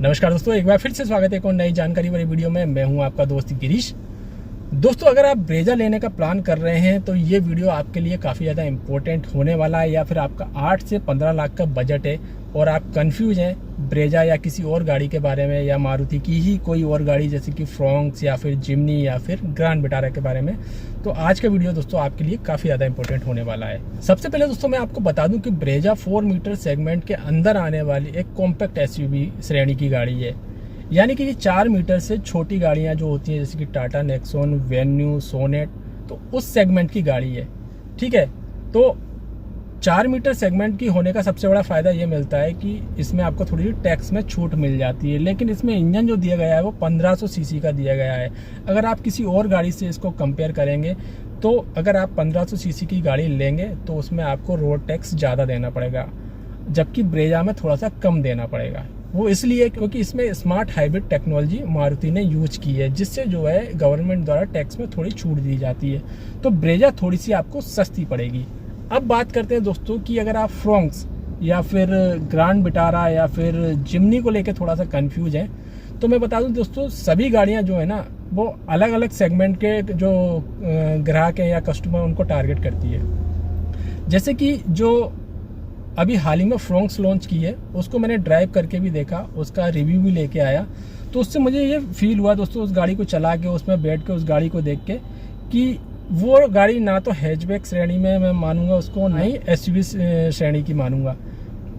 नमस्कार दोस्तों, एक बार फिर से स्वागत है एक और नई जानकारी वाली वीडियो में। मैं हूं आपका दोस्त गिरीश। दोस्तों, अगर आप ब्रेजा लेने का प्लान कर रहे हैं तो ये वीडियो आपके लिए काफ़ी ज़्यादा इंपॉर्टेंट होने वाला है। या फिर आपका 8 से 15 लाख का बजट है और आप कंफ्यूज हैं ब्रेजा या किसी और गाड़ी के बारे में, या मारुति की ही कोई और गाड़ी जैसे कि फ्रोंक्स या फिर जिमनी या फिर ग्रैंड विटारा के बारे में, तो आज का वीडियो दोस्तों आपके लिए काफ़ी ज़्यादा इंपॉर्टेंट होने वाला है। सबसे पहले दोस्तों मैं आपको बता दूं कि ब्रेजा 4 मीटर सेगमेंट के अंदर आने वाली एक कॉम्पैक्ट एसयूवी श्रेणी की गाड़ी है। यानी कि ये 4 मीटर से छोटी गाड़ियां जो होती हैं जैसे कि टाटा नेक्सॉन, वेन्यू, सोनेट, तो उस सेगमेंट की गाड़ी है। ठीक है, तो 4 मीटर सेगमेंट की होने का सबसे बड़ा फ़ायदा ये मिलता है कि इसमें आपको थोड़ी टैक्स में छूट मिल जाती है। लेकिन इसमें इंजन जो दिया गया है वो 1500 सीसी का दिया गया है। अगर आप किसी और गाड़ी से इसको कंपेयर करेंगे तो अगर आप 1500 सीसी की गाड़ी लेंगे तो उसमें आपको रोड टैक्स ज़्यादा देना पड़ेगा, जबकि ब्रेजा में थोड़ा सा कम देना पड़ेगा। वो इसलिए क्योंकि इसमें स्मार्ट हाइब्रिड टेक्नोलॉजी मारुति ने यूज की है, जिससे जो है गवर्नमेंट द्वारा टैक्स में थोड़ी छूट दी जाती है। तो ब्रेजा थोड़ी सी आपको सस्ती पड़ेगी। अब बात करते हैं दोस्तों कि अगर आप फ्रोंक्स या फिर ग्रैंड विटारा या फिर जिमनी को लेकर थोड़ा सा कंफ्यूज हैं, तो मैं बता दूं दोस्तों, सभी गाड़ियां जो है ना वो अलग अलग सेगमेंट के जो ग्राहक हैं या कस्टमर उनको टारगेट करती है। जैसे कि जो अभी हाल ही में फ्रोंक्स लॉन्च की है उसको मैंने ड्राइव करके भी देखा, उसका रिव्यू भी लेके आया, तो उससे मुझे ये फील हुआ दोस्तों, उस गाड़ी को चला के उसमें बैठ के उस गाड़ी को देख के, कि वो गाड़ी ना तो हैचबैक श्रेणी में मैं मानूंगा उसको, ना ही एसयूवी श्रेणी की मानूंगा।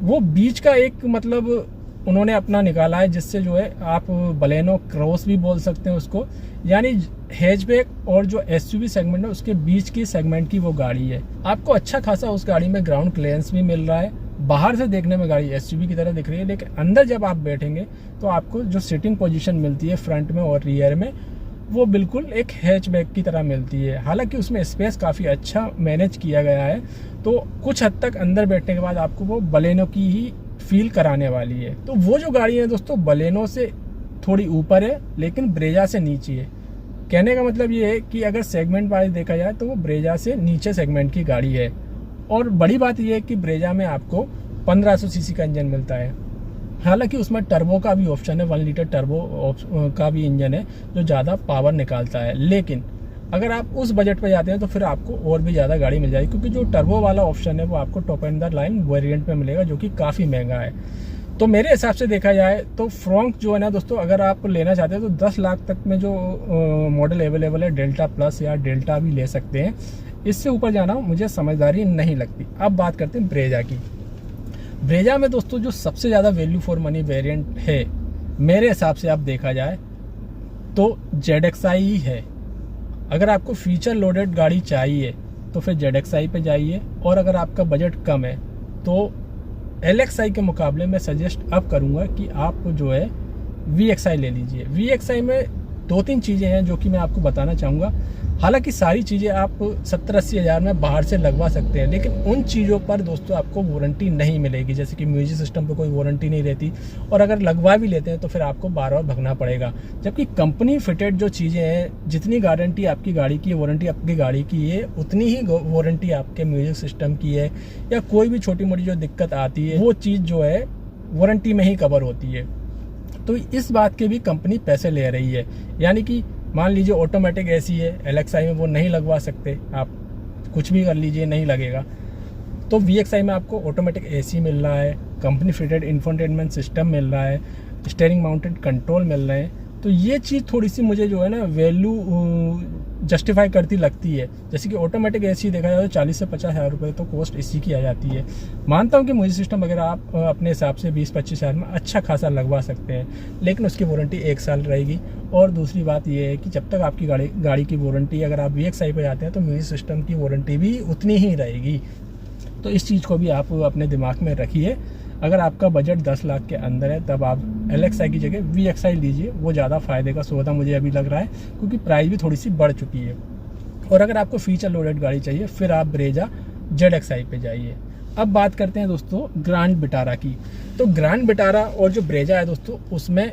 वो बीच का एक मतलब उन्होंने अपना निकाला है, जिससे जो है आप बलेनो क्रॉस भी बोल सकते हैं उसको। यानी हैचबैक और जो एसयूवी सेगमेंट है उसके बीच की सेगमेंट की वो गाड़ी है। आपको अच्छा खासा उस गाड़ी में ग्राउंड क्लियरेंस भी मिल रहा है। बाहर से देखने में गाड़ी एसयूवी की तरह दिख रही है, लेकिन अंदर जब आप बैठेंगे तो आपको जो सिटिंग पोजीशन मिलती है फ्रंट में और रियर में, वो बिल्कुल एक हैचबैक की तरह मिलती है। हालांकि उसमें स्पेस काफ़ी अच्छा मैनेज किया गया है, तो कुछ हद तक अंदर बैठने के बाद आपको वो बलेनो की ही फील कराने वाली है। तो वो जो गाड़ी है दोस्तों बलेनो से थोड़ी ऊपर है लेकिन ब्रेजा से नीचे है। कहने का मतलब ये है कि अगर सेगमेंट वाइज देखा जाए तो वो ब्रेजा से नीचे सेगमेंट की गाड़ी है। और बड़ी बात ये है कि ब्रेजा में आपको 1500 सीसी का इंजन मिलता है। हालांकि उसमें टर्बो का भी ऑप्शन है, 1 लीटर टर्बो का भी इंजन है जो ज़्यादा पावर निकालता है। लेकिन अगर आप उस बजट पर जाते हैं तो फिर आपको और भी ज़्यादा गाड़ी मिल जाएगी, क्योंकि जो टर्बो वाला ऑप्शन है वो आपको top and the line variant में मिलेगा, जो कि काफ़ी महंगा है। तो मेरे हिसाब से देखा जाए तो फ्रोंक जो है ना दोस्तों, अगर आप लेना चाहते हैं तो 10 लाख तक में जो मॉडल अवेलेबल है, डेल्टा प्लस या डेल्टा भी ले सकते हैं। इससे ऊपर जाना मुझे समझदारी नहीं लगती। अब बात करते हैं ब्रेजा की। ब्रेजा में दोस्तों जो सबसे ज़्यादा वैल्यू फॉर मनी वेरिएंट है मेरे हिसाब से, आप देखा जाए तो ZXi ही है। अगर आपको फीचर लोडेड गाड़ी चाहिए तो फिर ZXi पे जाइए, और अगर आपका बजट कम है तो LXi के मुकाबले मैं सजेस्ट अब करूँगा कि आप जो है VXi ले लीजिए। VXi में 2-3 चीज़ें हैं जो कि मैं आपको बताना चाहूँगा। हालांकि सारी चीज़ें आप 70-80 हज़ार में बाहर से लगवा सकते हैं, लेकिन उन चीज़ों पर दोस्तों आपको वारंटी नहीं मिलेगी। जैसे कि म्यूजिक सिस्टम पर कोई वारंटी नहीं रहती, और अगर लगवा भी लेते हैं तो फिर आपको बार बार भगना पड़ेगा। जबकि कंपनी फिटेड जो चीज़ें हैं, जितनी गारंटी आपकी गाड़ी की है, वारंटी आपकी गाड़ी की है, उतनी ही वारंटी आपके म्यूजिक सिस्टम की है, या कोई भी छोटी मोटी जो दिक्कत आती है वो चीज़ जो है वारंटी में ही कवर होती है। तो इस बात के भी कंपनी पैसे ले रही है। यानी कि मान लीजिए ऑटोमेटिक एसी है, LXi में वो नहीं लगवा सकते, आप कुछ भी कर लीजिए नहीं लगेगा। तो VXi में आपको ऑटोमेटिक एसी मिल रहा है, कंपनी फिटेड इंफोटेनमेंट सिस्टम मिल रहा है, स्टीयरिंग माउंटेड कंट्रोल मिल रहे हैं। तो ये चीज़ थोड़ी सी मुझे जो है ना वैल्यू जस्टिफाई करती लगती है। जैसे कि ऑटोमेटिक एसी देखा जाए तो 40 से 50 हज़ार रुपये तो कॉस्ट इसी की आ जाती है। मानता हूँ कि म्यूजिक सिस्टम वगैरह आप अपने हिसाब से 20-25 हज़ार में अच्छा खासा लगवा सकते हैं, लेकिन उसकी वारंटी 1 साल रहेगी। और दूसरी बात यह है कि जब तक आपकी गाड़ी की वारंटी, अगर आप VXi पे जाते हैं तो म्यूजिक सिस्टम की वारंटी भी उतनी ही रहेगी। तो इस चीज़ को भी आप अपने दिमाग में रखिए। अगर आपका बजट 10 लाख के अंदर है तब आप LXi की जगह VXi लीजिए, वो ज़्यादा फ़ायदे का सौदा मुझे अभी लग रहा है, क्योंकि प्राइस भी थोड़ी सी बढ़ चुकी है। और अगर आपको फीचर लोडेड गाड़ी चाहिए फिर आप ब्रेजा ZXi पे जाइए। अब बात करते हैं दोस्तों ग्रैंड विटारा की। तो ग्रैंड विटारा और जो ब्रेजा है दोस्तों उसमें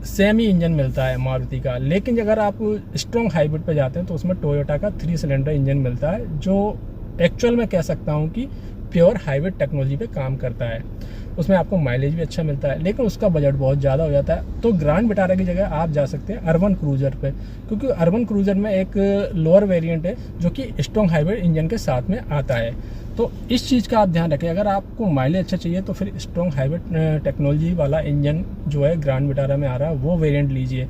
सेम ही इंजन मिलता है मारुति का, लेकिन अगर आप स्ट्रॉन्ग हाइब्रिड पे जाते हैं तो उसमें टोयोटा का 3 सिलेंडर इंजन मिलता है, जो एक्चुअल में कह सकता हूँ कि प्योर हाइब्रिड टेक्नोलॉजी पे काम करता है। उसमें आपको माइलेज भी अच्छा मिलता है, लेकिन उसका बजट बहुत ज़्यादा हो जाता है। तो ग्रैंड विटारा की जगह आप जा सकते हैं अर्बन क्रूजर पे, क्योंकि अर्बन क्रूजर में एक लोअर वेरिएंट है जो कि स्ट्रॉन्ग हाइब्रिड इंजन के साथ में आता है। तो इस चीज़ का आप ध्यान रखें, अगर आपको माइलेज अच्छा चाहिए तो फिर स्ट्रॉन्ग हाइब्रिड टेक्नोलॉजी वाला इंजन जो है ग्रैंड विटारा में आ रहा है वो वेरिएंट लीजिए।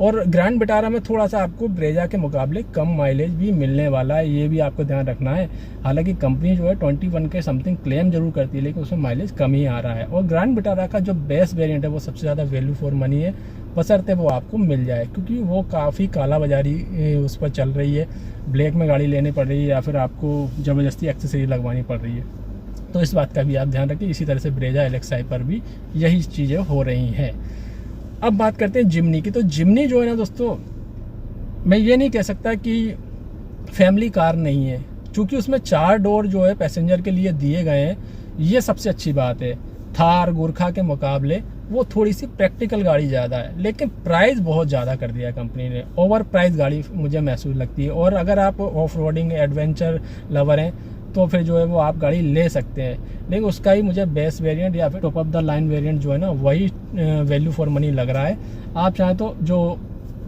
और ग्रैंड विटारा में थोड़ा सा आपको ब्रेजा के मुकाबले कम माइलेज भी मिलने वाला है, ये भी आपको ध्यान रखना है। हालांकि कंपनी जो है 21 के समथिंग क्लेम जरूर करती है, लेकिन उसमें माइलेज कम ही आ रहा है। और ग्रैंड विटारा का जो बेस्ट वेरिएंट है वो सबसे ज़्यादा वैल्यू फॉर मनी है, बशर्ते वो आपको मिल जाए, क्योंकि वो काफ़ी काला बाजारी उस पर चल रही है, ब्लैक में गाड़ी लेनी पड़ रही है या फिर आपको ज़बरदस्ती एक्सेसरी लगवानी पड़ रही है। तो इस बात का भी आप ध्यान रखें। इसी तरह से ब्रेजा एलेक्साई पर भी यही चीज़ें हो रही हैं। अब बात करते हैं जिमनी की। तो जिमनी जो है ना दोस्तों, मैं ये नहीं कह सकता कि फैमिली कार नहीं है, क्योंकि उसमें 4 डोर जो है पैसेंजर के लिए दिए गए हैं, ये सबसे अच्छी बात है। थार गुरखा के मुकाबले वो थोड़ी सी प्रैक्टिकल गाड़ी ज़्यादा है, लेकिन प्राइस बहुत ज़्यादा कर दिया है कंपनी ने, ओवर प्राइस गाड़ी मुझे महसूस लगती है। और अगर आप ऑफ रोडिंग एडवेंचर लवर हैं तो फिर जो है वो आप गाड़ी ले सकते हैं, लेकिन उसका ही मुझे बेस्ट वेरिएंट या फिर top of the line variant जो है ना वही वैल्यू फॉर मनी लग रहा है। आप चाहें तो जो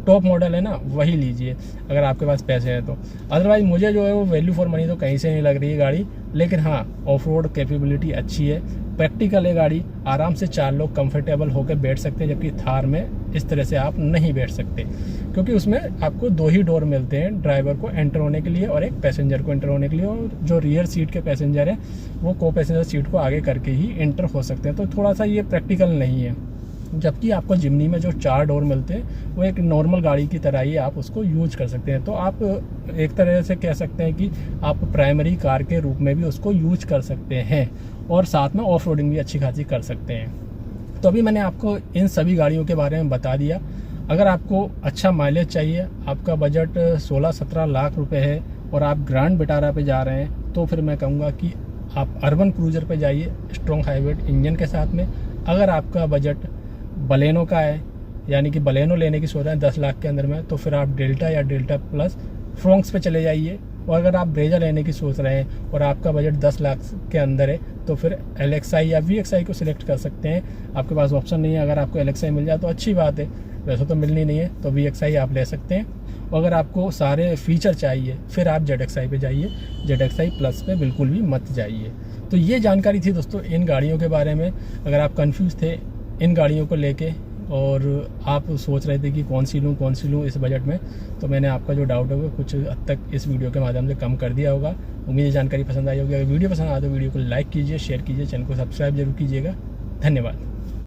टॉप मॉडल है ना वही लीजिए अगर आपके पास पैसे हैं तो। अदरवाइज मुझे जो है वो वैल्यू फॉर मनी तो कहीं से नहीं लग रही है गाड़ी, लेकिन हाँ ऑफ रोड कैपेबिलिटी अच्छी है, प्रैक्टिकल है गाड़ी, आराम से 4 लोग कंफर्टेबल होकर बैठ सकते हैं, जबकि थार में इस तरह से आप नहीं बैठ सकते, क्योंकि उसमें आपको 2 ही डोर मिलते हैं, ड्राइवर को एंटर होने के लिए और एक पैसेंजर को एंटर होने के लिए। और जो रियर सीट के पैसेंजर हैं वो को पैसेंजर सीट को आगे करके ही एंटर हो सकते हैं। तो थोड़ा सा ये प्रैक्टिकल नहीं है। जबकि आपको जिमनी में जो 4 डोर मिलते हैं वो एक नॉर्मल गाड़ी की तरह ही आप उसको यूज कर सकते हैं। तो आप एक तरह से कह सकते हैं कि आप प्राइमरी कार के रूप में भी उसको यूज कर सकते हैं, और साथ में ऑफ रोडिंग भी अच्छी खासी कर सकते हैं। तो अभी मैंने आपको इन सभी गाड़ियों के बारे में बता दिया। अगर आपको अच्छा माइलेज चाहिए, आपका बजट 16-17 लाख रुपए है और आप ग्रैंड विटारा पे जा रहे हैं, तो फिर मैं कहूँगा कि आप अर्बन क्रूजर पे जाइए स्ट्रॉन्ग हाइब्रिड इंजन के साथ में। अगर आपका बजट बलेनो का है, यानी कि बलेनो लेने की सोच रहे हैं 10 लाख के अंदर में, तो फिर आप डेल्टा या डेल्टा प्लस फ्रोंक्स पे चले जाइए। और अगर आप ब्रेजा लेने की सोच रहे हैं और आपका बजट 10 लाख के अंदर है, तो फिर एलेक्साई या वीएक्सआई को सिलेक्ट कर सकते हैं। आपके पास ऑप्शन नहीं है, अगर आपको एलेक्साई मिल जाए तो अच्छी बात है, वैसे तो मिलनी नहीं है, तो वीएक्सआई आप ले सकते हैं। और अगर आपको सारे फीचर चाहिए फिर आप जेडएक्सआई पे जाइए, जेडएक्सआई प्लस पे बिल्कुल भी मत जाइए। तो ये जानकारी थी दोस्तों इन गाड़ियों के बारे में। अगर आप कंफ्यूज थे इन गाड़ियों को लेके और आप सोच रहे थे कि कौन सी लूँ इस बजट में, तो मैंने आपका जो डाउट है वो कुछ हद तक इस वीडियो के माध्यम से कम कर दिया होगा। उम्मीद है जानकारी पसंद आई होगी। अगर वीडियो पसंद आए तो वीडियो को लाइक कीजिए, शेयर कीजिए, चैनल को सब्सक्राइब जरूर कीजिएगा। धन्यवाद।